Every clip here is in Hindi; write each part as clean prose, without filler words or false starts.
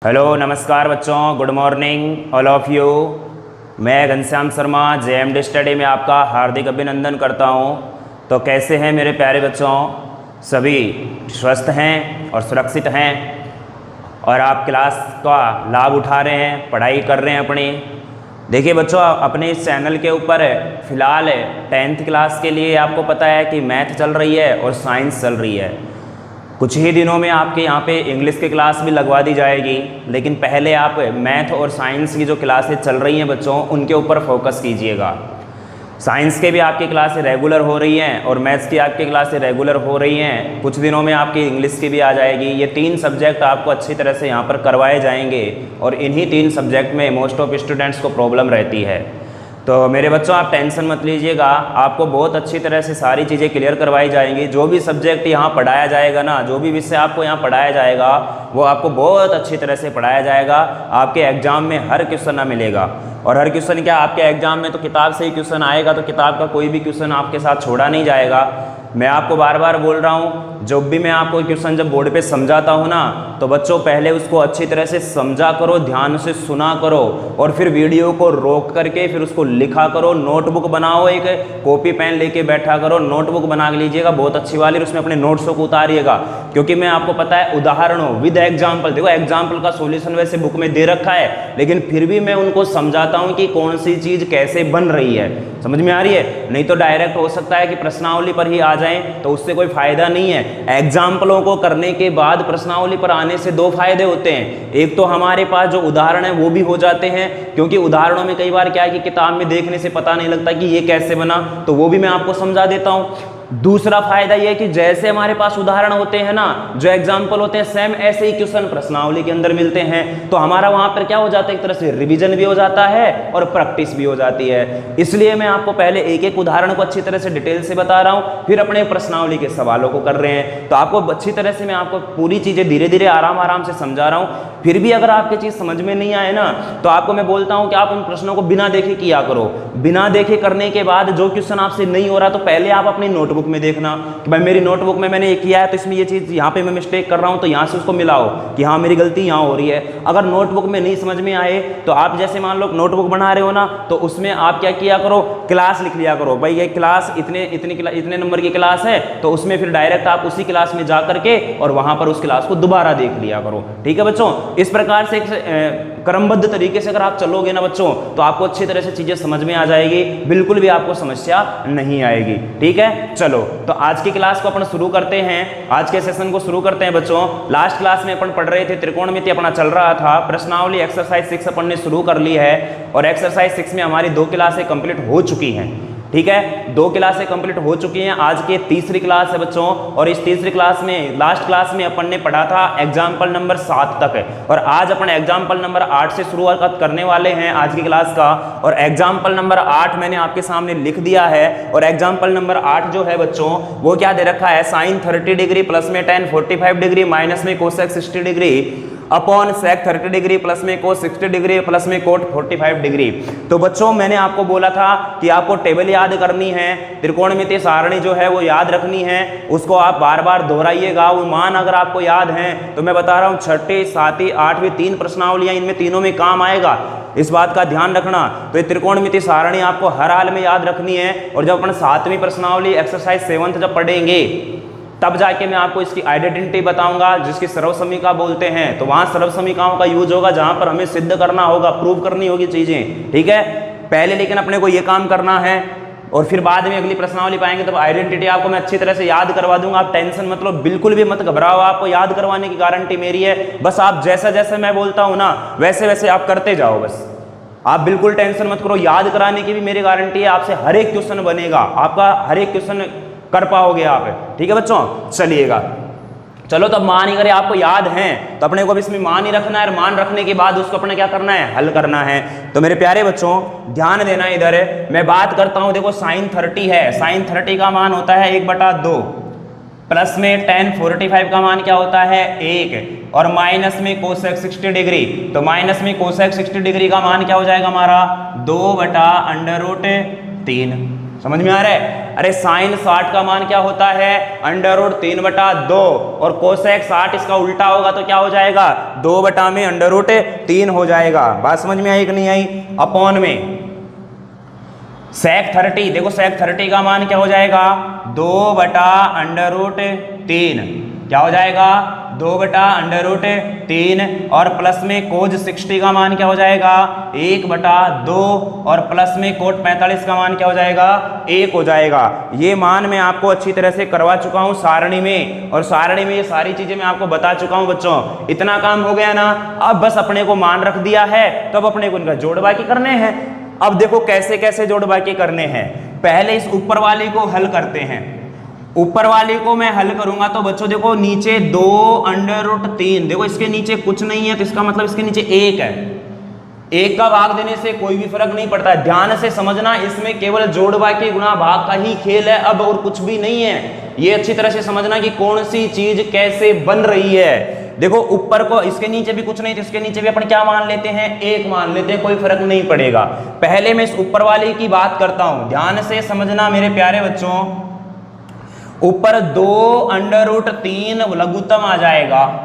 हेलो नमस्कार बच्चों, good morning all of you. मैं घनश्याम शर्मा JMD स्टडी में आपका हार्दिक अभिनंदन करता हूं। तो कैसे हैं मेरे प्यारे बच्चों? सभी स्वस्थ हैं और सुरक्षित हैं और आप क्लास का लाभ उठा रहे हैं, पढ़ाई कर रहे हैं अपनी। देखिए बच्चों, अपने इस चैनल के ऊपर फ़िलहाल 10th क्लास के लिए आपको पता है कि मैथ चल रही है और साइंस चल रही है। कुछ ही दिनों में आपके यहाँ पे इंग्लिश की क्लास भी लगवा दी जाएगी, लेकिन पहले आप मैथ और साइंस की जो क्लासेस चल रही हैं बच्चों, उनके ऊपर फोकस कीजिएगा। साइंस के भी आपकी क्लासें रेगुलर हो रही हैं और मैथ्स की आपकी क्लासें रेगुलर हो रही हैं। कुछ दिनों में आपकी इंग्लिश की भी आ जाएगी। ये 3 सब्जेक्ट आपको अच्छी तरह से यहाँ पर करवाए जाएंगे और इन्हीं 3 सब्जेक्ट में मोस्ट ऑफ स्टूडेंट्स को प्रॉब्लम रहती है। तो मेरे बच्चों, आप टेंशन मत लीजिएगा, आपको बहुत अच्छी तरह से सारी चीज़ें क्लियर करवाई जाएंगी। जो भी सब्जेक्ट यहाँ पढ़ाया जाएगा ना, जो भी विषय आपको यहाँ पढ़ाया जाएगा, वो आपको बहुत अच्छी तरह से पढ़ाया जाएगा। आपके एग्जाम में हर क्वेश्चन ना मिलेगा। और हर क्वेश्चन क्या, आपके एग्जाम में तो किताब से ही क्वेश्चन आएगा, तो किताब का कोई भी क्वेश्चन आपके साथ छोड़ा नहीं जाएगा। मैं आपको बार बार बोल रहा हूँ, जब भी मैं आपको क्वेश्चन जब बोर्ड पे समझाता हूँ ना, तो बच्चों पहले उसको अच्छी तरह से समझा करो, ध्यान से सुना करो और फिर वीडियो को रोक करके फिर उसको लिखा करो। नोटबुक बनाओ, एक कॉपी पेन लेके बैठा करो, नोटबुक बना के लीजिएगा बहुत अच्छी वाली, उसमें अपने नोट्सों को उतारिएगा। क्योंकि मैं आपको पता है उदाहरणों विद एग्जाम्पल, देखो एग्जाम्पल का सोल्यूशन वैसे बुक में दे रखा है, लेकिन फिर भी मैं उनको समझाता हूँ कि कौन सी चीज़ कैसे बन रही है। समझ में आ रही है? नहीं तो डायरेक्ट हो सकता है कि प्रश्नावली पर ही आ जाए, तो उससे कोई फायदा नहीं है। एग्जाम्पलों को करने के बाद प्रश्नावली पर आने से 2 फायदे होते हैं। एक तो हमारे पास जो उदाहरण है वो भी हो जाते हैं, क्योंकि उदाहरणों में कई बार क्या है कि किताब में देखने से पता नहीं लगता कि ये कैसे बना, तो वो भी मैं आपको समझा देता हूं। दूसरा फायदा ये है कि जैसे हमारे पास उदाहरण होते हैं ना, जो एग्जाम्पल होते हैं, सेम ऐसे ही क्वेश्चन प्रश्नावली के अंदर मिलते हैं, तो हमारा वहां पर क्या हो जाता है, एक तरह से रिवीजन भी हो जाता है और प्रैक्टिस भी हो जाती है। इसलिए मैं आपको पहले एक एक उदाहरण को अच्छी तरह से डिटेल से बता रहा हूं, फिर अपने प्रश्नावली के सवालों को कर रहे हैं। तो आपको अच्छी तरह से मैं आपको पूरी चीजें धीरे धीरे आराम आराम से समझा रहा हूं। फिर भी अगर आपकी चीज समझ में नहीं आए ना, तो आपको मैं बोलता हूं कि आप उन प्रश्नों को बिना देखे किया करो। बिना देखे करने के बाद जो क्वेश्चन आपसे नहीं हो रहा, तो पहले आप अपनी नोटबुक में देखना कि भाई मेरी नोटबुक में मैंने ये किया है, तो इसमें ये चीज़ यहाँ पे मैं मिस्टेक कर रहा हूँ, तो यहाँ से उसको मिलाओ कि हाँ मेरी गलती यहाँ हो रही है। अगर नोटबुक में नहीं समझ में आए, तो आप जैसे मान लो नोटबुक बना रहे हो ना, तो उसमें आप क्या किया करो, क्लास लिख लिया करो। भाई ये क्लास इतने नंबर की क्लास है, तो उसमें फिर डायरेक्ट आप उसी क्लास में जा करके और वहाँ पर उस क्लास को दोबारा देख लिया करो। ठीक है बच्चों? इस प्रकार से क्रमबद्ध तरीके से अगर आप चलोगे ना बच्चों, तो आपको अच्छी तरह से चीज़ें समझ में आ जाएगी, बिल्कुल भी आपको समस्या नहीं आएगी। ठीक है, चलो तो आज की क्लास को अपन शुरू करते हैं, आज के सेशन को शुरू करते हैं बच्चों। लास्ट क्लास में अपन पढ़ रहे थे, त्रिकोणमिति अपना चल रहा था, प्रश्नावली एक्सरसाइज 6 अपन ने शुरू कर ली है और एक्सरसाइज 6 में हमारी 2 क्लासें कंप्लीट हो चुकी हैं। ठीक है, 2 क्लासें कंप्लीट हो चुकी हैं। आज की तीसरी क्लास है बच्चों, और इस तीसरी क्लास में लास्ट क्लास में अपन ने पढ़ा था एग्जाम्पल नंबर 7 तक है, और आज अपन एग्जाम्पल नंबर 8 से शुरुआत करने वाले हैं आज की क्लास का। और एग्जाम्पल नंबर 8 मैंने आपके सामने लिख दिया है। और एग्जाम्पल नंबर 8 जो है बच्चों, वो क्या दे रखा है, साइन 30 डिग्री, प्लस में tan 45 डिग्री, माइनस में cosec 60 degree, upon sec 30 degree, plus में कोस 60 डिग्री, प्लस में कोट 45 डिग्री। तो बच्चों मैंने आपको बोला था कि आपको टेबल याद करनी है, त्रिकोणमितीय सारणी जो है वो याद रखनी है, उसको आप बार बार दोहराइएगा। वो मान अगर आपको याद हैं, तो मैं बता रहा हूँ 6ठी, 7वीं, 8वीं 3 प्रश्नावलियाँ, इनमें तीनों में काम आएगा, इस बात का ध्यान रखना। तो ये त्रिकोणमितीय सारणी आपको हर हाल में याद रखनी है। और जब अपन 7वीं प्रश्नावली एक्सरसाइज 7 जब पढ़ेंगे, तब जाके मैं आपको इसकी आइडेंटिटी बताऊंगा, जिसकी सर्वसमीका बोलते हैं। तो वहां सर्वसमीकाओं का यूज होगा, जहां पर हमें सिद्ध करना होगा, प्रूव करनी होगी चीजें। ठीक है, पहले लेकिन अपने को ये काम करना है, और फिर बाद में अगली प्रश्नावली पाएंगे तब आइडेंटिटी आपको मैं अच्छी तरह से याद करवा दूंगा। आप टेंशन मत लो, बिल्कुल भी मत घबराओ, आपको याद करवाने की गारंटी मेरी है। बस आप जैसा जैसे मैं बोलता हूं ना, वैसे वैसे आप करते जाओ। बस आप बिल्कुल टेंशन मत करो, याद कराने की भी मेरी गारंटी है। आपसे हर एक क्वेश्चन बनेगा, आपका हर एक क्वेश्चन कर पाओगे आप। ठीक है बच्चों, चलिएगा। चलो तब मान ही करे आपको याद हैं, तो अपने को भी इसमें मान ही रखना है, और मान रखने के बाद उसको अपने क्या करना है, हल करना है। तो मेरे प्यारे बच्चों ध्यान देना, इधर मैं बात करता हूं। देखो साइन 30 है, साइन 30 का मान होता है 1/2, प्लस में tan 45 का मान क्या होता है 1, और माइनस में कोसेक 60 डिग्री। तो माइनस में कोसेक 60 डिग्री का मान क्या हो जाएगा हमारा 2/√3। समझ में आ रहा है? अरे साइन 60 का मान क्या होता है, √3/2, और कोसेक 60 इसका उल्टा होगा तो क्या हो जाएगा, 2 में √3 हो जाएगा। बात समझ में आई कि नहीं आई। अपॉन में सेक 30, देखो सेक 30 का मान क्या हो जाएगा, 2/√3, क्या हो जाएगा, 2/√3, और प्लस में कोज 60 का मान क्या हो जाएगा, 1/2, और प्लस में कोट 45 का मान क्या हो जाएगा, 1 हो जाएगा। ये मान मैं आपको अच्छी तरह से करवा चुका हूं सारणी में, और सारणी में ये सारी चीजें मैं आपको बता चुका हूं बच्चों। इतना काम हो गया ना, अब बस अपने को मान रख दिया है, तो अब अपने को इनका जोड़ बाकी करने हैं। अब देखो कैसे कैसे जोड़ बाकी करने हैं। पहले इस ऊपर वाली को हल करते हैं। ऊपर वाली को मैं हल करूंगा तो बच्चों देखो नीचे 2√3, देखो इसके नीचे कुछ नहीं है तो इसका मतलब इसके नीचे 1 है। 1 का भाग देने से कोई भी फर्क नहीं पड़ता है। ध्यान से समझना, इसमें केवल जोड़ बाकी गुणा भाग का ही खेल है, अब और कुछ भी नहीं है। ये अच्छी तरह से समझना कि कौन सी चीज कैसे बन रही है। देखो ऊपर को, इसके नीचे भी कुछ नहीं तो इसके नीचे भी अपन क्या मान लेते हैं, 1 मान लेते हैं, कोई फर्क नहीं पड़ेगा। पहले मैं इस ऊपर वाली की बात करता हूं, ध्यान से समझना मेरे प्यारे बच्चों। ऊपर 2√3 लघुत्तम आ जाएगा।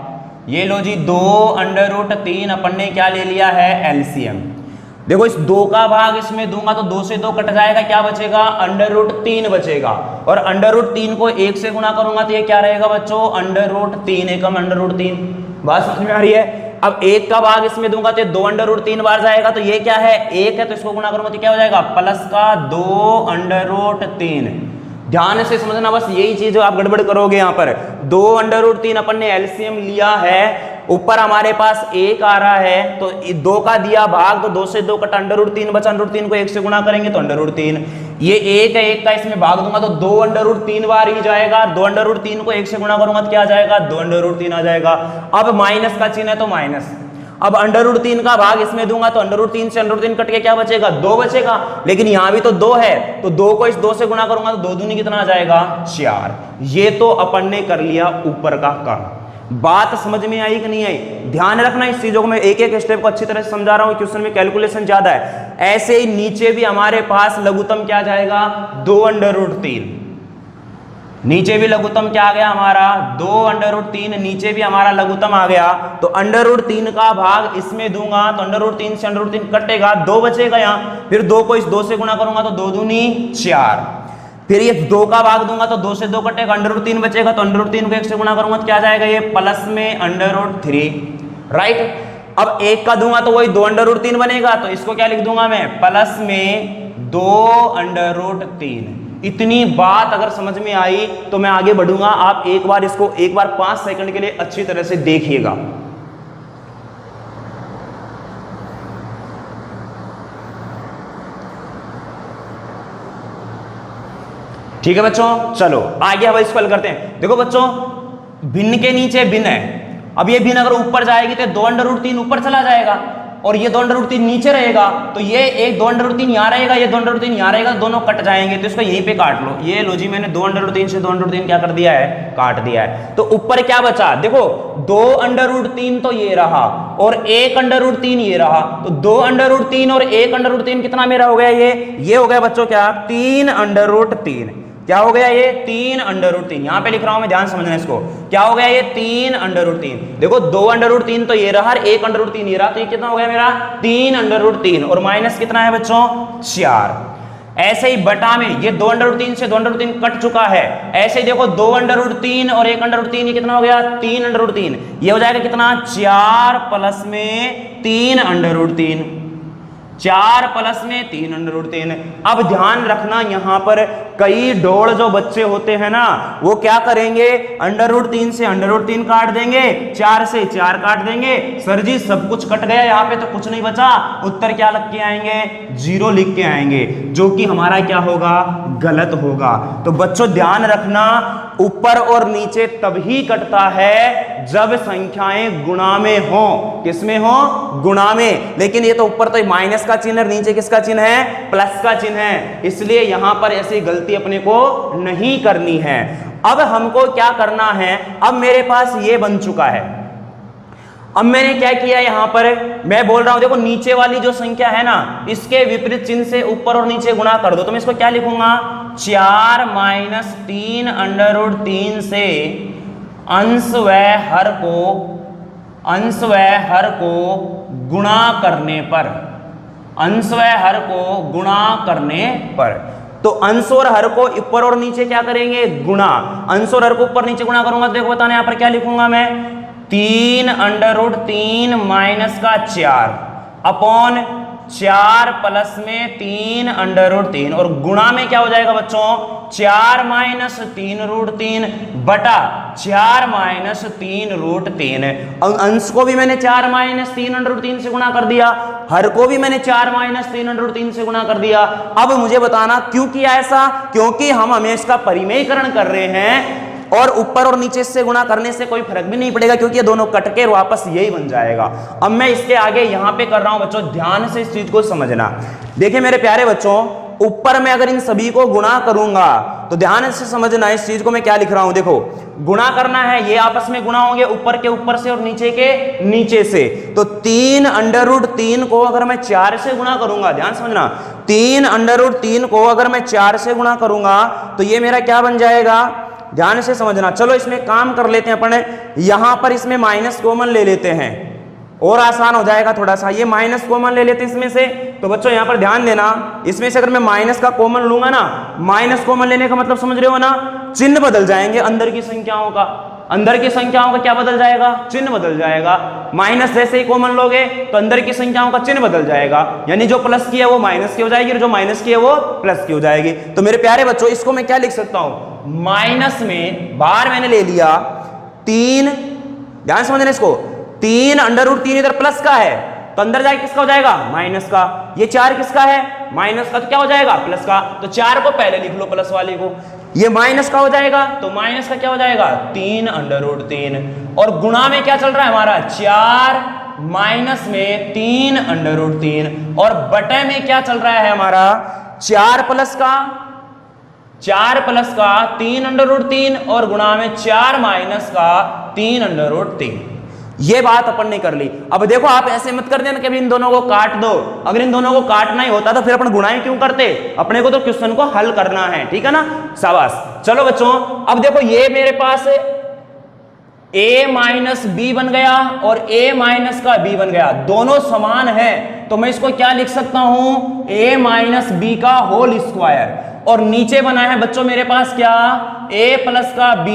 ये लो जी 2√3 अपन ने क्या ले लिया है, एलसीएम। देखो इस 2 का भाग इसमें दूंगा तो 2 से 2 कट जाएगा, क्या बचेगा, √3 बचेगा। और √3 को 1 से गुणा करूंगा तो ये क्या रहेगा बच्चों, √3 एकम √3। बात समझ में आ रही है। अब 1 का भाग इसमें दूंगा तो 2√3 बार जाएगा, तो ये क्या है, 1 है तो इसको गुणा करूंगा तो क्या हो जाएगा, प्लस का 2√3। ध्यान से समझना, बस यही चीज आप गड़बड़ करोगे यहाँ पर। 2√3 अपन ने एलसीएम लिया है, ऊपर हमारे पास 1 आ रहा है तो 2 का दिया भाग, तो 2 से 2 कटा √3 बचा, √3 को 1 से गुणा करेंगे तो √3। ये 1 है, 1 का इसमें भाग दूंगा तो 2√3 बार ही जाएगा। 2√3 को 1 से गुणा करूंगा तो क्या आ जाएगा, 2√3 आ जाएगा। अब माइनस का चिन्ह है तो माइनस। अब √3 का भाग इसमें दूंगा तो √3 से √3 कट के क्या बचेगा, 2 बचेगा। लेकिन यहां भी तो 2 है तो 2 को इस 2 से गुणा करूंगा तो 2 दूनी कितना आ जाएगा, 4। ये तो अपन ने कर लिया ऊपर का काम। बात समझ में आई कि नहीं आई। ध्यान रखना इस चीजों को, मैं एक एक स्टेप को अच्छी तरह से समझा रहा हूं, क्वेश्चन में कैलकुलेशन ज्यादा है। ऐसे ही नीचे भी हमारे पास लघुत्तम क्या जाएगा, 2√3। नीचे भी लघुत्तम क्या आ गया हमारा, 2√3। नीचे भी हमारा लघुत्तम आ गया तो √3 का भाग इसमें दूंगा तो √3 से √3 कटेगा, 2 बचेगा यहाँ। फिर 2 को इस 2 से गुणा करूंगा तो 2 दूनी 4। फिर ये 2 का भाग दूंगा तो 2 से 2 कटेगा, √3 बचेगा तो √3 को 1 से गुणा करूंगा तो क्या जाएगा, ये प्लस में √3, राइट। अब 1 का दूंगा तो वही 2√3 बनेगा, तो इसको क्या लिख दूंगा मैं, प्लस में 2√3। इतनी बात अगर समझ में आई तो मैं आगे बढ़ूंगा। आप एक बार इसको 5 सेकंड के लिए अच्छी तरह से देखिएगा। ठीक है बच्चों, चलो आगे हम इसको हल करते हैं। देखो बच्चों, भिन्न के नीचे भिन्न है। अब ये भिन्न अगर ऊपर जाएगी तो 2√3 ऊपर चला जाएगा और ये 2√3 नीचे रहेगा, तो ये एक 2√3 यहाँ रहेगा, ये 2√3 यहाँ रहेगा, दोनों कट जाएंगे। तो इसको यहीं पे काट लो। ये लो जी, मैंने 2√3 से 2√3 क्या कर दिया है, काट दिया है। तो ऊपर क्या बचा, देखो 2√3 तो ये रहा और 1√3 ये रहा, तो 2√3 और 1√3 कितना मेरा हो गया, ये हो गया बच्चों क्या, 3√3। क्या हो गया, ये 3√3। यहां पे लिख रहा हूं मैं, ध्यान समझना इसको। क्या हो गया, ये 3√3। देखो 2√3 तो ये रहा और 1√3 ये रहा, तो ये कितना हो गया मेरा, 3√3। और माइनस कितना है बच्चों, 4। ऐसे ही बटा में ये 2√3 से 2√3 कट चुका है। ऐसे ही देखो 2√3 और 1√3 ये कितना हो गया, 3√3। ये हो जाएगा कितना, 4 प्लस में 3√3, 4 प्लस में 3√3। अब ध्यान रखना, यहां पर कई डोड़ जो बच्चे होते हैं ना, वो क्या करेंगे, √3 से √3 काट देंगे, 4 से 4 काट देंगे। सर जी सब कुछ कट गया, यहाँ पे तो कुछ नहीं बचा। उत्तर क्या लिख के आएंगे, 0 लिख के आएंगे, जो कि हमारा क्या होगा, गलत होगा। तो बच्चों ध्यान रखना, ऊपर और नीचे तभी कटता है जब संख्याएं गुणा में हो। किसमें हो, गुणा में। लेकिन ये तो ऊपर तो माइनस का चिन्ह है, नीचे किसका चिन्ह है, प्लस का चिन्ह है, इसलिए यहां पर ऐसी गलती अपने को नहीं करनी है। अब हमको क्या करना है, अब मेरे पास ये बन चुका है। अब मैंने क्या किया यहां पर, मैं बोल रहा हूं देखो नीचे वाली जो संख्या है ना इसके विपरीत चिन्ह से ऊपर और नीचे गुणा कर दो। तो मैं इसको क्या लिखूंगा, 4 माइनस 3 अंडर रूट 3 से अंश व हर को गुणा करने पर, अंश व हर को गुणा करने पर। तो अंश और हर को ऊपर और नीचे क्या करेंगे, गुणा। अंश और हर को ऊपर नीचे गुणा करूंगा तो देखो बताना यहां पर क्या लिखूंगा मैं, 3 अंडर रूट 3 माइनस का 4 अपॉन 4 प्लस में 3 अंडर रूट 3 और गुणा में क्या हो जाएगा बच्चों, 4 माइनस 3 रूट 3 बटा 4 माइनस 3 रूट 3। अंश को भी मैंने 4 माइनस 3 अंडर रूट 3 से गुणा कर दिया, हर को भी मैंने 4 माइनस 3 अंडर रूट 3 से गुणा कर दिया। अब मुझे बताना क्यों किया ऐसा, क्योंकि हम हमें इसका परिमेयीकरण कर रहे हैं और ऊपर और नीचे से गुणा करने से कोई फर्क भी नहीं पड़ेगा क्योंकि ये दोनों कट के वापस यही बन जाएगा। अब मैं इसके आगे यहां पे कर रहा हूं बच्चों, ध्यान से इस चीज को समझना। देखिए मेरे प्यारे बच्चों, ऊपर में अगर इन सभी को गुणा करूंगा तो ध्यान से समझना इस चीज को मैं क्या लिख रहा हूं। देखो गुणा करना है, ये आपस में गुणा होंगे ऊपर के ऊपर से और नीचे के नीचे से। तो 3 अंडर रूट 3 को अगर मैं 4 से गुणा करूंगा, ध्यान समझना, 3 अंडर रूट 3 को अगर मैं 4 से गुणा करूंगा तो ये मेरा क्या बन जाएगा, ध्यान से समझना। चलो इसमें काम कर लेते हैं अपन, यहां पर इसमें माइनस कॉमन ले लेते हैं और आसान हो जाएगा थोड़ा सा। ये माइनस कॉमन ले लेते हैं इसमें से। तो बच्चों यहां पर ध्यान देना, इसमें से अगर मैं माइनस का कॉमन लूंगा ना, माइनस कॉमन लेने का मतलब समझ रहे हो ना, चिन्ह बदल जाएंगे अंदर की संख्याओं का, अंदर की संख्याओं का क्या बदल जाएगा, चिन्ह बदल जाएगा। माइनस जैसे ही कॉमन लोगे तो अंदर की संख्याओं का चिन्ह बदल जाएगा, यानी जो प्लस की है वो माइनस की हो जाएगी और जो माइनस की है वो प्लस की हो जाएगी। तो मेरे प्यारे बच्चों इसको मैं क्या लिख सकता हूं, माइनस में बाहर मैंने ले लिया 3, ध्यान समझना इसको, 3 अंडर रूट 3 इधर प्लस का है तो अंदर जाके किसका हो जाएगा, माइनस का। ये 4 किसका है, माइनस का, तो क्या हो जाएगा, प्लस का। तो 4 को पहले लिख लो प्लस वाले को, ये माइनस का हो जाएगा तो माइनस का क्या हो जाएगा, 3 अंडर रूट 3 और गुणा में क्या चल रहा है हमारा, 4 माइनस में 3 अंडर रूट 3 और बटे में क्या चल रहा है हमारा, 4 प्लस का 3 अंडर रूट 3 और गुणा में 4 माइनस का 3 अंडर रूट 3। ये बात अपन ने कर ली। अब देखो आप ऐसे मत कर देना कि इन दोनों को काट दो, अगर इन दोनों को काटना ही होता तो फिर अपन गुणाएं क्यों करते, अपने को तो क्वेश्चन को हल करना है, ठीक है ना, शाबाश। चलो बच्चों अब देखो ये मेरे पास a माइनस बी बन गया और a माइनस का b बन गया, दोनों समान है तो मैं इसको क्या लिख सकता हूं, a माइनस बी का होल स्क्वायर और नीचे बना है बच्चों मेरे पास क्या, a प्लस का b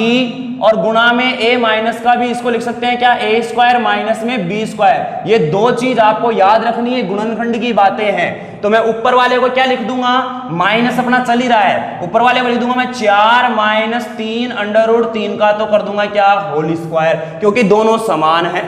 और गुणा में a माइनस का b, इसको लिख सकते हैं क्या, a स्क्वायर माइनस में b स्क्वायर। ये दो चीज आपको याद रखनी है, गुणनखंड की बातें हैं। तो मैं ऊपर वाले को क्या लिख दूंगा, माइनस अपना चल ही रहा है, ऊपर वाले को लिख दूंगा मैं 4 माइनस 3 अंडर रूट 3 का तो कर दूंगा क्या, होल स्क्वायर, क्योंकि दोनों समान है,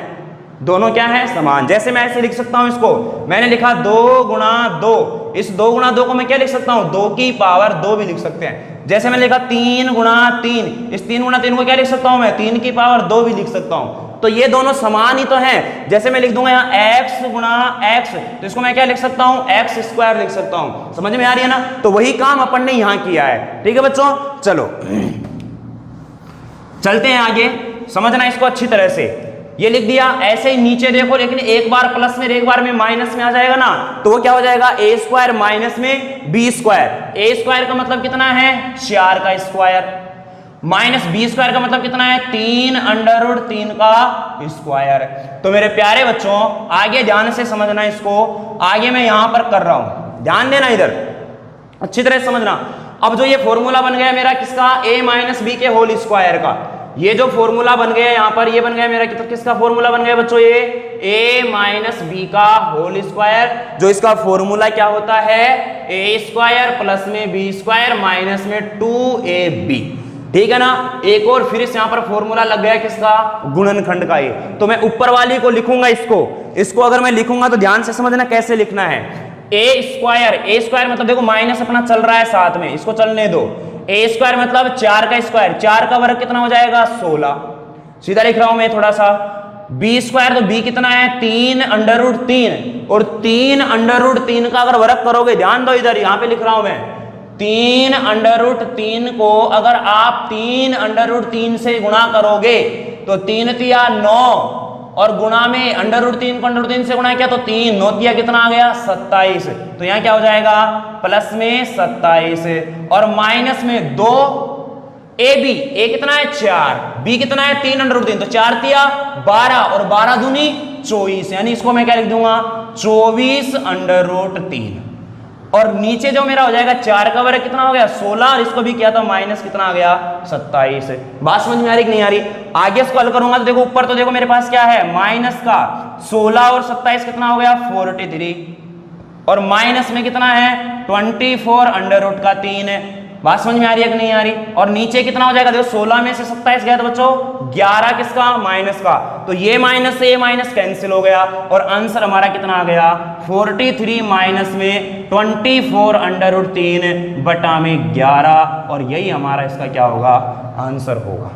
दोनों क्या है, समान। जैसे मैं ऐसे लिख सकता हूं इसको, मैंने लिखा 2 गुणा 2, इस 2 गुणा 2 को मैं क्या लिख सकता हूं, 2 की पावर 2 भी लिख सकते हैं। जैसे मैंने लिखा 3 गुणा 3, इस 3 गुणा 3 को क्या लिख सकता हूं मैं, 3 की पावर 2 भी लिख सकता हूं। तो ये दोनों समान ही तो हैं। जैसे मैं लिख दूंगा यहाँ x गुणा x, तो इसको मैं क्या लिख सकता हूं, x स्क्वायर लिख सकता हूं। समझ में आ रही है ना, तो वही काम अपन ने यहां किया है, ठीक है बच्चों। चलो चलते हैं आगे, समझना इसको अच्छी तरह से। ये लिख दिया, ऐसे ही नीचे देखो, लेकिन एक बार प्लस में एक बार में माइनस में आ जाएगा ना, तो वो क्या हो जाएगा, a स्क्वायर माइनस में b स्क्वायर। a स्क्वायर का मतलब कितना है, 4 का स्क्वायर, माइनस b स्क्वायर का मतलब कितना है, 3 अंडर रूट 3 का स्क्वायर। तो मेरे प्यारे बच्चों आगे ध्यान से समझना इसको, आगे मैं यहां पर कर रहा हूं, ध्यान देना इधर अच्छी तरह समझना। अब जो ये फॉर्मूला बन गया मेरा किसका, a माइनस बी के होल स्क्वायर का, ये जो फॉर्मूला बन गया यहां पर, ये बन गया मेरा किसका फॉर्मूला बन गया बच्चों, ये a माइनस बी का होल स्क्वायर, जो इसका फॉर्मूला क्या होता है, a स्क्वायर प्लस में b स्क्वायर माइनस में 2ab, ठीक है ना। एक और फिर इस यहां पर फॉर्मूला लग गया किसका, गुणनखंड का। ये तो मैं ऊपर वाली को लिखूंगा, इसको अगर मैं लिखूंगा तो ध्यान से समझना कैसे लिखना है, a स्क्वायर मतलब देखो माइनस अपना चल रहा है साथ में, इसको चलने दो, a स्क्वायर मतलब 4 का स्क्वायर, 4 का वर्ग कितना हो जाएगा, 16, सीधा लिख रहा हूं मैं थोड़ा सा। b स्क्वायर, तो b कितना है, 3 अंडर रूट 3 और 3 अंडर रूट 3 का अगर वर्ग करोगे, ध्यान दो इधर, यहां पे लिख रहा हूं मैं, 3 अंडर रूट 3 को अगर आप 3 अंडर रूट 3 से गुणा करोगे तो 3 तिया 9 और गुणा में अंडर रूट 3 को अंडर रूट 3 से गुणा किया तो 3 9 दिया कितना आ गया 27। तो यहाँ क्या हो जाएगा प्लस में 27 और माइनस में 2 ए बी, ए कितना है 4, बी कितना है 3 अंडर रूट 3, तो 4 दिया 12 और 12 दूनी 24, यानी इसको मैं क्या लिख दूंगा 24 अंडर रूट 3। और नीचे जो मेरा हो जाएगा 4 का वर्ग कितना हो गया 16 और इसको भी किया था माइनस कितना आ गया 27। बात समझ में आ रही कि नहीं आ रही? आगे इसको हल करूंगा तो देखो ऊपर तो देखो मेरे पास क्या है माइनस का 16 और 27 कितना हो गया 43 और माइनस में कितना है 24 अंडर रूट का 3 है। बात समझ में आ रही है कि नहीं आ रही? और नीचे कितना हो जाएगा देखो 16 में से 27 गया तो बच्चों 11 किसका माइनस का, तो ये माइनस से ये माइनस कैंसिल हो गया और आंसर हमारा कितना आ गया 43 माइनस में 24 अंडर रूट 3 बटा में 11 और यही हमारा इसका क्या होगा आंसर होगा।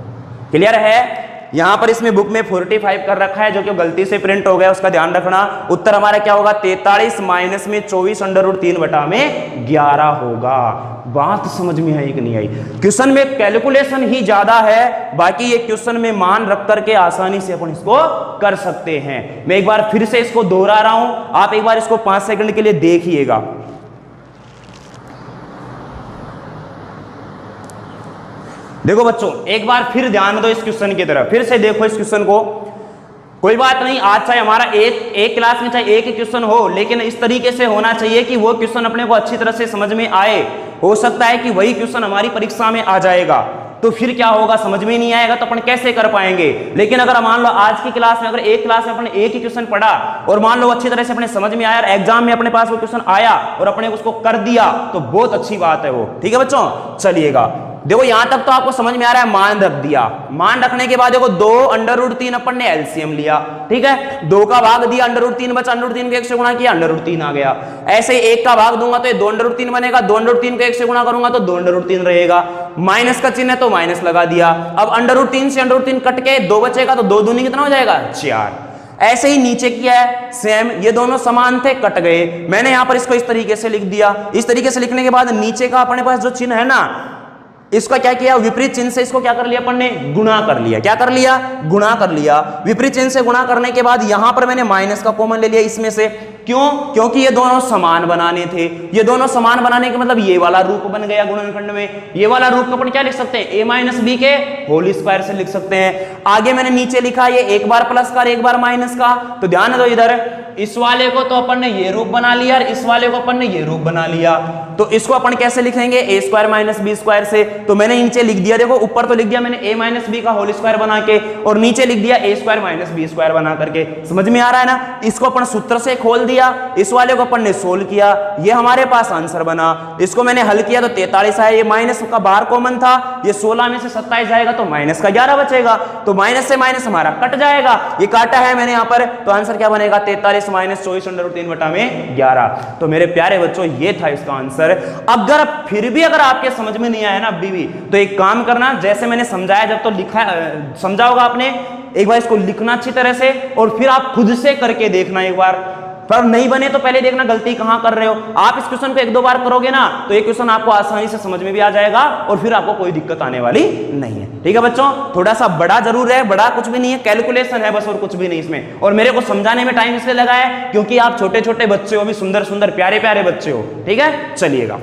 क्लियर है? यहां पर इसमें बुक में 45 कर रखा है जो कि गलती से प्रिंट हो गया, उसका ध्यान रखना। उत्तर हमारा क्या होगा 43 माइनस में 24 अंडर रूट 3 बटा में 11 होगा। बात समझ में आई कि नहीं आई? क्वेश्चन में कैलकुलेशन ही ज्यादा है, बाकी ये क्वेश्चन में मान रख करके आसानी से अपन इसको कर सकते हैं। मैं एक बार फिर से इसको दोहरा रहा हूं, आप एक बार इसको 5 सेकंड के लिए देखिएगा। देखो बच्चों एक बार फिर ध्यान दो इस क्वेश्चन की तरफ, फिर से देखो इस क्वेश्चन को। कोई बात नहीं, आज चाहे हमारा एक क्लास में चाहे एक ही क्वेश्चन हो, लेकिन इस तरीके से होना चाहिए कि वो क्वेश्चन अपने को अच्छी तरह से समझ में आए। हो सकता है कि वही क्वेश्चन हमारी परीक्षा में आ जाएगा, तो फिर क्या होगा समझ में नहीं आएगा तो अपन कैसे कर पाएंगे। लेकिन अगर मान लो आज की क्लास में अगर एक क्लास में अपने एक ही क्वेश्चन पढ़ा और मान लो अच्छी तरह से अपने समझ में आया और एग्जाम में अपने पास वो क्वेश्चन आया और अपने उसको कर दिया तो बहुत अच्छी बात है वो। ठीक है बच्चों, चलिएगा देखो यहां तक तो आपको समझ में आ रहा है। मान रख दिया, मान रखने के बाद देखो 2 अंडर रूट 3 अपन ने एलसीएम लिया, ठीक है 2 का भाग दिया अंडर रूट 3 बचा, अंडर रूट 3 को 1 से गुणा किया अंडर रूट 3 आ गया। ऐसे ही 1 का भाग दूंगा तो ये 2 अंडर रूट 3 बनेगा, 2 अंडर रूट 3 को 1 से गुणा करूंगा तो 2 अंडर रूट 3 रहेगा। माइनस का चिन्ह है तो माइनस लगा दिया। अब अंडर रूट 3 से अंडर रूट 3 कट के 2 बचेगा तो 2 दूनी कितना हो जाएगा 4। ऐसे ही नीचे किया है सेम, ये दोनों समान थे कट गए। मैंने यहां पर इसको इस तरीके से लिख दिया। इस तरीके से लिखने के बाद नीचे का अपने पास जो चिन्ह है ना, इसका क्या किया विपरीत चिन्ह से इसको क्या कर लिया अपन ने गुणा कर लिया। क्या कर लिया गुणा कर लिया। विपरीत चिन्ह से गुणा करने के बाद यहां पर मैंने माइनस का कॉमन ले लिया इसमें से। क्यों? क्योंकि ये दोनों समान बनाने थे। ये दोनों समान बनाने के मतलब ये वाला रूप बन गया गुणनखंड में। ये वाला रूप को अपन क्या लिख सकते हैं a माइनस बी के होल स्क्वायर से लिख सकते हैं। आगे मैंने नीचे लिखा ये एक बार प्लस का और एक बार माइनस का, तो ध्यान दो इधर इस वाले को तो अपन ने ये रूप बना लिया और इस वाले को अपन ने ये रूप बना लिया। तो इसको अपन कैसे लिखेंगे a square minus B square से। तो मैंने नीचे लिख दिया, देखो ऊपर तो लिख दिया मैंने a माइनस बी का होल स्क्वायर बना के और नीचे लिख दिया a square minus B square बना करके। समझ में आ रहा है ना? इसको अपन सूत्र से खोल दिया, इस वाले को अपन ने सोल्व किया, ये हमारे पास आंसर बना। इसको मैंने हल किया तो 43 आया, ये माइनस का बाहर कॉमन था, ये 16 में से 27 जाएगा तो माइनस का 11 बचेगा, तो माइनस से माइनस हमारा कट जाएगा। ये काटा है मैंने यहाँ पर, तो आंसर क्या बनेगा 43 माइनस 24 अंडर रूट 3 बटा में 11। तो मेरे प्यारे बच्चों ये था इसका आंसर। अगर फिर भी अगर आपके समझ में नहीं आया ना अभी भी, तो एक काम करना, जैसे मैंने समझाया जब तो लिखा समझा होगा आपने, एक बार इसको लिखना अच्छी तरह से और फिर आप खुद से करके देखना एक बार। पर नहीं बने तो पहले देखना गलती कहां कर रहे हो। आप इस क्वेश्चन को 1-2 बार करोगे ना तो ये क्वेश्चन आपको आसानी से समझ में भी आ जाएगा और फिर आपको कोई दिक्कत आने वाली नहीं है। ठीक है बच्चों, थोड़ा सा बड़ा जरूर है, बड़ा कुछ भी नहीं है, कैलकुलेशन है बस और कुछ भी नहीं इसमें। और मेरे को समझाने में टाइम इसलिए लगा है क्योंकि आप छोटे छोटे बच्चे हो, भी सुंदर सुंदर प्यारे प्यारे बच्चे हो। ठीक है, चलिएगा।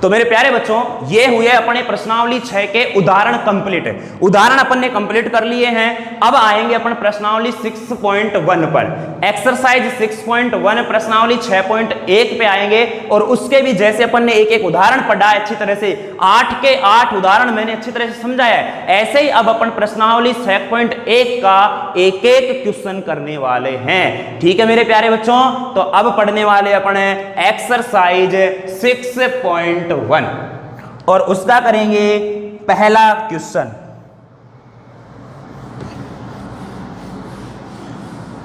तो मेरे प्यारे बच्चों ये हुए अपने प्रश्नावली 6 के उदाहरण कंप्लीट। उदाहरण अपन ने कंप्लीट कर लिए हैं। अब आएंगे अपन प्रश्नावली 6.1 पर। एक्सरसाइज 6.1 प्रश्नावली 6.1 पे आएंगे और उसके भी जैसे अपन ने एक एक उदाहरण पढ़ा है अच्छी तरह से, 8 के 8 उदाहरण मैंने अच्छी तरह से समझाया है, ऐसे ही अब अपन प्रश्नावली 6.1 का एक एक क्वेश्चन करने वाले हैं। ठीक है मेरे प्यारे बच्चों, तो अब पढ़ने वाले अपन एक्सरसाइज 6.1 और उसका करेंगे पहला क्वेश्चन।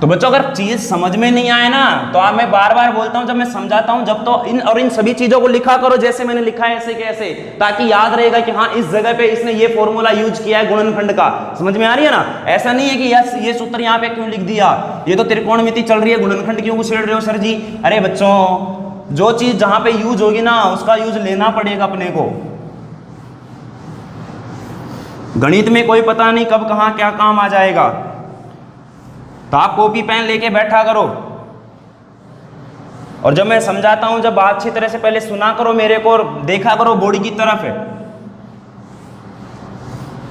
तो बच्चों अगर चीज समझ में नहीं आए ना तो आप, मैं बार बार बोलता हूं जब मैं समझाता हूं, जब तो इन सभी चीजों को लिखा करो जैसे मैंने लिखा है ऐसे के ऐसे, ताकि याद रहेगा कि हाँ इस जगह पे इसने ये फॉर्मूला यूज किया है गुणनखंड का। समझ में आ रही है ना? ऐसा नहीं है कि यस ये सूत्र यहाँ पे क्यों लिख दिया, ये तो त्रिकोणमिति चल रही है, गुणनखंड क्यों उछेड़ रहे हो सर जी। अरे बच्चों जो चीज जहां पे यूज होगी ना उसका यूज लेना पड़ेगा अपने को। गणित में कोई पता नहीं कब कहाँ क्या काम आ जाएगा, तो आप कॉपी पेन लेके बैठा करो, और जब मैं समझाता हूं जब अच्छी तरह से पहले सुना करो मेरे को और देखा करो बोर्ड की तरफ है,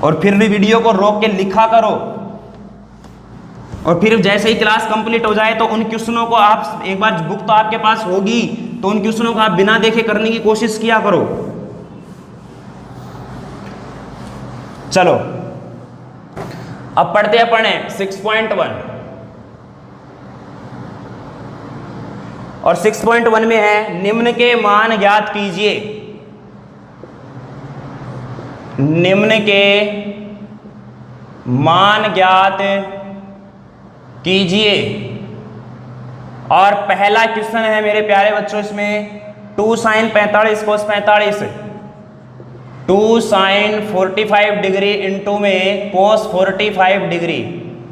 और फिर भी वीडियो को रोक के लिखा करो, और फिर जैसे ही क्लास कंप्लीट हो जाए तो उन क्वेश्चनों को आप एक बार बुक तो आपके पास होगी तो उन क्वेश्चनों को आप बिना देखे करने की कोशिश किया करो। चलो अब पढ़ते हैं पढ़े 6.1 और 6.1 में है निम्न के मान ज्ञात कीजिए। निम्न के मान ज्ञात कीजिए, और पहला क्वेश्चन है मेरे प्यारे बच्चों इसमें 2 sin 45 cos 45, 2 sin 45 degree into में cos 45 डिग्री,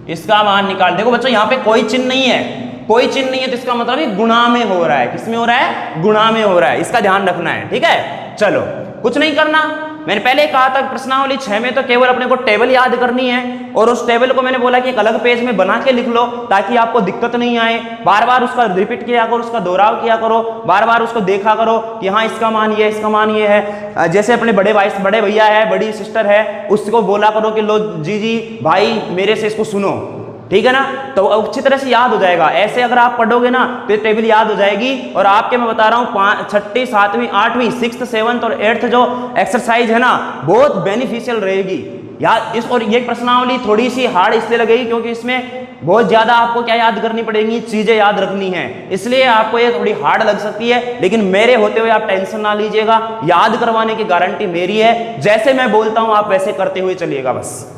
इसका मान निकाल। देखो बच्चों यहाँ पे कोई चिन्ह नहीं है, कोई चिन्ह नहीं है, तो इसका मतलब ये गुणा में हो रहा है। किसमें हो रहा है? गुणा में हो रहा है, इसका ध्यान रखना है। ठीक है, चलो कुछ नहीं करना, मैंने पहले कहा था प्रश्नावली 6 में तो केवल अपने को टेबल याद करनी है, और उस टेबल को मैंने बोला कि एक अलग पेज में बना के लिख लो ताकि आपको दिक्कत नहीं आए। बार बार उसका रिपीट किया करो, उसका दोहराव किया करो, बार बार उसको देखा करो कि हाँ इसका मान ये, इसका मान ये है। जैसे अपने बड़े भैया है, बड़ी सिस्टर है, उसको बोला करो कि लो जी भाई मेरे से इसको सुनो, ठीक है ना, तो अच्छी तरह से याद हो जाएगा। ऐसे अगर आप पढ़ोगे ना तो ये टेबल याद हो जाएगी। और आपके मैं बता रहा हूँ 6ठी 7वीं 8वीं 6th 7th और 8th जो एक्सरसाइज है ना बहुत बेनिफिशियल रहेगी याद इस। और ये प्रश्नावली थोड़ी सी हार्ड इसलिए लगेगी क्योंकि इसमें बहुत ज्यादा आपको क्या याद करनी पड़ेगी, चीजें याद रखनी है, इसलिए आपको ये थोड़ी हार्ड लग सकती है। लेकिन मेरे होते हुए आप टेंशन ना लीजिएगा, याद करवाने की गारंटी मेरी है। जैसे मैं बोलता हूं आप वैसे करते हुए चलिएगा बस,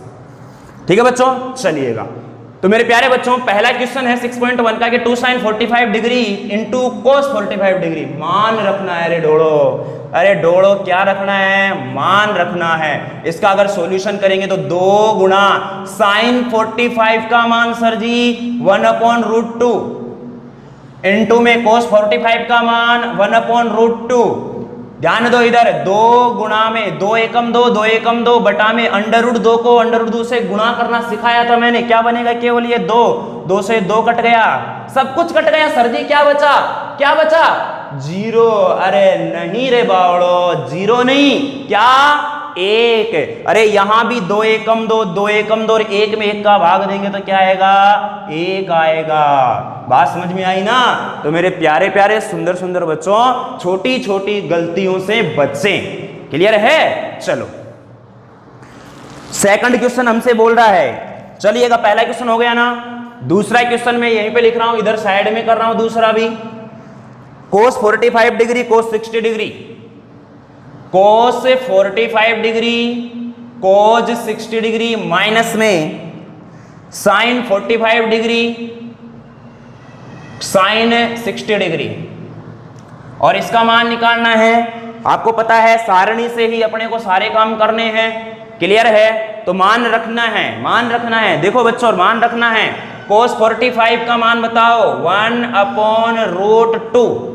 ठीक है बच्चों, चलिएगा। तो मेरे प्यारे बच्चों पहला क्वेश्चन है 6.1 का कि 2 sin 45 degree into cos 45 degree, मान रखना है। अरे डोड़ो क्या रखना है? मान रखना है। इसका अगर सॉल्यूशन करेंगे तो 2 गुणा sin 45 का मान सर जी 1/√2 इंटू में cos 45 का मान 1/√2। ध्यान दो इधर, 2 गुणा में 2 एकम 2, 2 एकम 2 बटा में √2 को √2 से गुणा करना सिखाया था मैंने। क्या बनेगा? केवल ये 2 से 2 कट गया, सब कुछ कट गया सर जी, क्या बचा? क्या बचा? 0। अरे नहीं रे बावड़ो, 0 नहीं, क्या? 1। अरे यहां भी 2 एकम 2, 2 एकम 2 और 1 में 1 का भाग देंगे तो क्या आएगा? 1 आएगा। बात समझ में आई ना? तो मेरे प्यारे प्यारे सुंदर सुंदर बच्चों, छोटी छोटी गलतियों से बचें। क्लियर है? चलो सेकंड क्वेश्चन हमसे बोल रहा है, चलिएगा पहला क्वेश्चन हो गया ना, दूसरा क्वेश्चन मैं यहीं पे लिख रहा हूं, इधर साइड में कर रहा हूं दूसरा भी। cos 45 degree cos 60 degree, cos 45 degree cos 60 degree minus में sin 45 डिग्री sin 60 डिग्री, और इसका मान निकालना है। आपको पता है सारणी से ही अपने को सारे काम करने हैं। क्लियर है? तो मान रखना है, मान रखना है। देखो बच्चों मान रखना है, cos 45 का मान बताओ 1/√2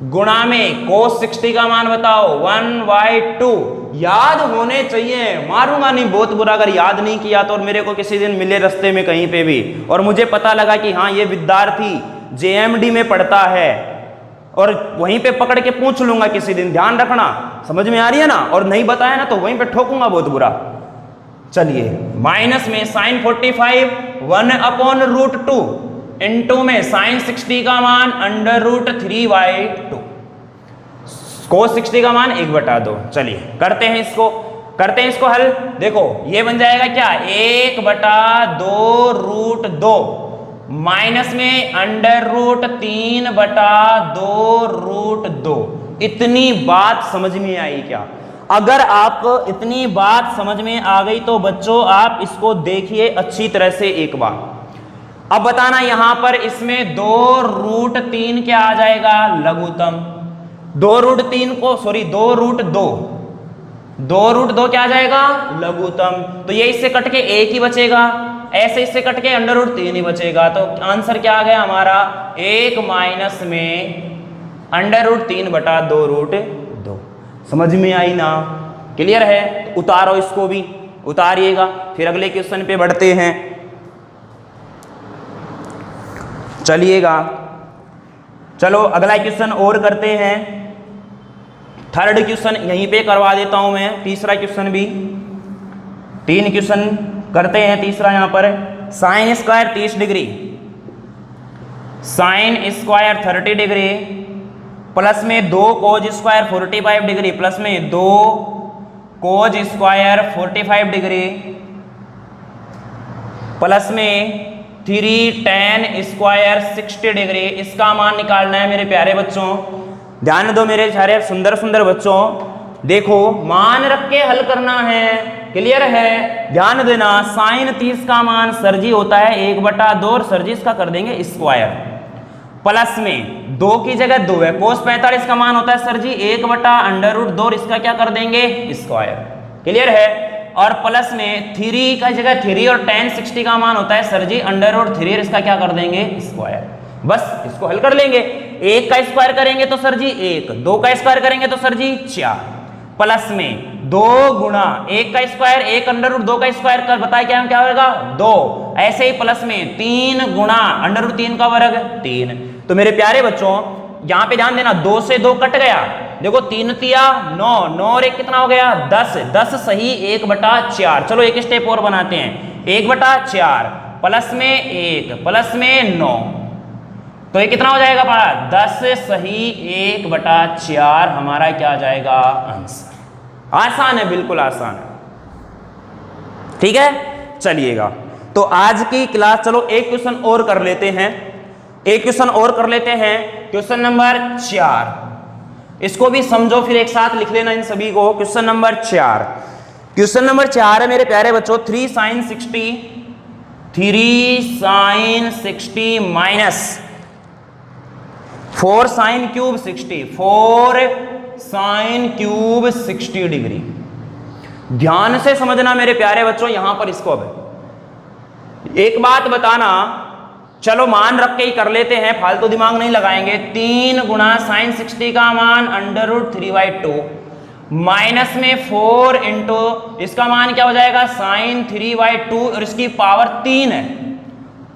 गुणा में cos 60 का मान बताओ 1/2। याद होने चाहिए, मारूंगा नहीं बहुत बुरा अगर याद नहीं किया तो। और मेरे को किसी दिन मिले रास्ते में कहीं पे भी और मुझे पता लगा कि हाँ ये विद्यार्थी JMD में पढ़ता है, और वहीं पे पकड़ के पूछ लूंगा किसी दिन। ध्यान रखना, समझ में आ रही है ना? और नहीं बताया ना तो वहीं पे ठोकूंगा बहुत बुरा। चलिए माइनस में sin 45 1/√2 इंटू में sin 60 का मान √3/2, cos 60 का मान 1/2। चलिए करते हैं इसको हल। देखो ये बन जाएगा क्या? 1/2√2 माइनस में √3/2√2। इतनी बात समझ में आई क्या? अगर आपको इतनी बात समझ में आ गई तो बच्चों आप इसको देखिए अच्छी तरह से एक बार। अब बताना यहां पर इसमें 2√3 क्या आ जाएगा? लघुत्तम। 2√3 को सॉरी 2√2 क्या आ जाएगा? लघुत्तम। तो ये इससे कट के 1 ही बचेगा, ऐसे इससे कट के √3 ही बचेगा। तो आंसर क्या आ गया हमारा? 1 माइनस में √3/2√2। समझ में आई ना? क्लियर है? तो उतारो इसको भी, उतारिएगा। फिर अगले क्वेश्चन पे बढ़ते हैं, चलिएगा। चलो अगला क्वेश्चन और करते हैं। थर्ड क्वेश्चन यहीं पे करवा देता हूं मैं, तीसरा क्वेश्चन भी। 3 क्वेश्चन करते हैं। तीसरा यहां पर sine square 30 degree, sine square 30 degree plus में 2 कोज स्क्वायर 45 डिग्री प्लस में 2 कोज स्क्वायर 45 डिग्री प्लस में 3 tan स्क्वायर 60 डिग्री। इसका मान निकालना है मेरे प्यारे बच्चों। ध्यान दो मेरे सारे सुंदर सुंदर बच्चों, देखो मान रख के हल करना है, क्लियर है। ध्यान देना, साइन 30 का मान सर जी होता है 1/2 और सर जी इसका कर देंगे स्क्वायर, प्लस में 2 की जगह 2 है, कोस 45 का मान होता है सर जी 1/√2 और इसका क्या कर देंगे स्क्वायर, क्लियर है। और प्लस में 3 का जगह 3 और tan 60 का मान होता है सर जी √3 और इसका क्या कर देंगे स्क्वायर। बस इसको हल कर लेंगे। 1 का स्क्वायर करेंगे तो सर जी 1, 2 का स्क्वायर करेंगे तो सर जी 4, प्लस में 2 गुणा 1 का स्क्वायर 1/2 का स्क्वायर कर बताए क्या होगा 2, ऐसे ही प्लस में 3 गुणा √3 का वर्ग 3। तो मेरे प्यारे बच्चों यहां पे ध्यान देना, 2 से 2 कट गया, देखो 3 तिया 9, 9 और 1 कितना हो गया 10, 10 सही 1/4। चलो एक स्टेप और बनाते हैं, 1/4 प्लस में 1 प्लस में 9, तो ये कितना हो जाएगा पढ़ा 10 सही 1/4 हमारा क्या आ जाएगा आंसर। आसान है, बिल्कुल आसान है, ठीक है। चलिएगा तो आज की क्लास, चलो एक क्वेश्चन और कर लेते हैं, एक क्वेश्चन और कर लेते हैं, क्वेश्चन नंबर 4। इसको भी समझो फिर एक साथ लिख लेना इन सभी को। क्वेश्चन नंबर 4, क्वेश्चन नंबर 4 है मेरे प्यारे बच्चों 3 sin 60 minus 4 sin cube 60, 4 sin cube 60 degree. ध्यान से समझना मेरे प्यारे बच्चों, यहां पर इसको अब एक बात बताना, चलो मान रख के ही कर लेते हैं, फालतू दिमाग नहीं लगाएंगे। 3 गुणा sin 60 का मान √3/2 माइनस में 4 इंटू इसका मान क्या हो जाएगा sin 3/2 और इसकी पावर 3 है।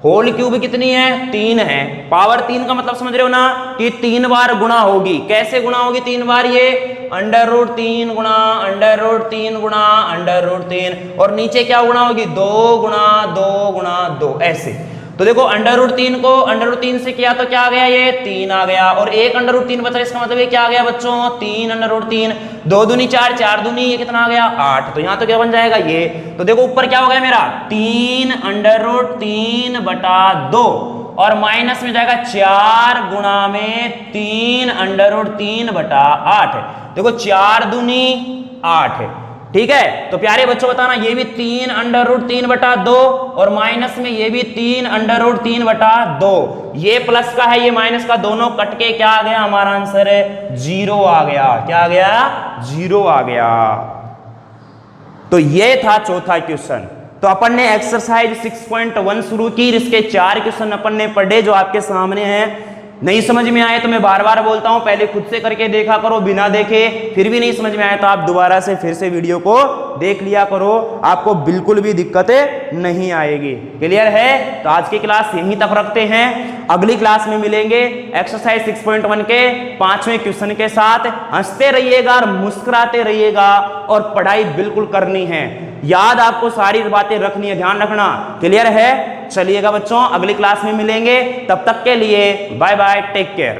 होल क्यूब कितनी है 3 है, पावर 3 का मतलब समझ रहे हो ना कि 3 बार गुणा होगी। कैसे गुणा होगी 3 बार, ये √3 गुणा √3 गुणा √3 और नीचे क्या गुणा होगी 2 गुणा 2 गुणा 2 ऐसे। तो देखो √3 को √3 से किया तो क्या आ गया ये 3 आ गया और 1 √3 बचा, इसका मतलब ये क्या आ गया बच्चों 3 √3, 2 दूनी 4, 4 दूनी ये कितना आ गया 8। तो यहां तो क्या बन जाएगा ये, तो देखो ऊपर क्या हो गया मेरा 3 √3/2 और माइनस में जाएगा 4 गुणा में 3 √3/8। देखो 4 दूनी 8, ठीक है। तो प्यारे बच्चों बताना, ये भी 3 √3/2 और माइनस में ये भी 3 √3/2, ये प्लस का है ये माइनस का, दोनों कट के क्या आ गया हमारा आंसर है 0 आ गया। क्या आ गया 0 आ गया। तो ये था चौथा क्वेश्चन। तो अपन ने एक्सरसाइज 6.1 शुरू की, इसके 4 क्वेश्चन अपन ने पढ़े जो आपके सामने हैं। नहीं समझ में आए तो मैं बार बार बोलता हूं पहले खुद से करके देखा करो, बिना देखे। फिर भी नहीं समझ में आए तो आप दोबारा से फिर से वीडियो को देख लिया करो, आपको बिल्कुल भी दिक्कतें नहीं आएगी। क्लियर है। तो आज की क्लास यहीं तक रखते हैं, अगली क्लास में मिलेंगे एक्सरसाइज 6.1 के 5वें क्वेश्चन के साथ। हंसते रहिएगा और मुस्कुराते रहिएगा और पढ़ाई बिल्कुल करनी है, याद आपको सारी बातें रखनी है, ध्यान रखना। क्लियर है। चलिएगा बच्चों, अगली क्लास में मिलेंगे, तब तक के लिए बाय बाय, टेक केयर।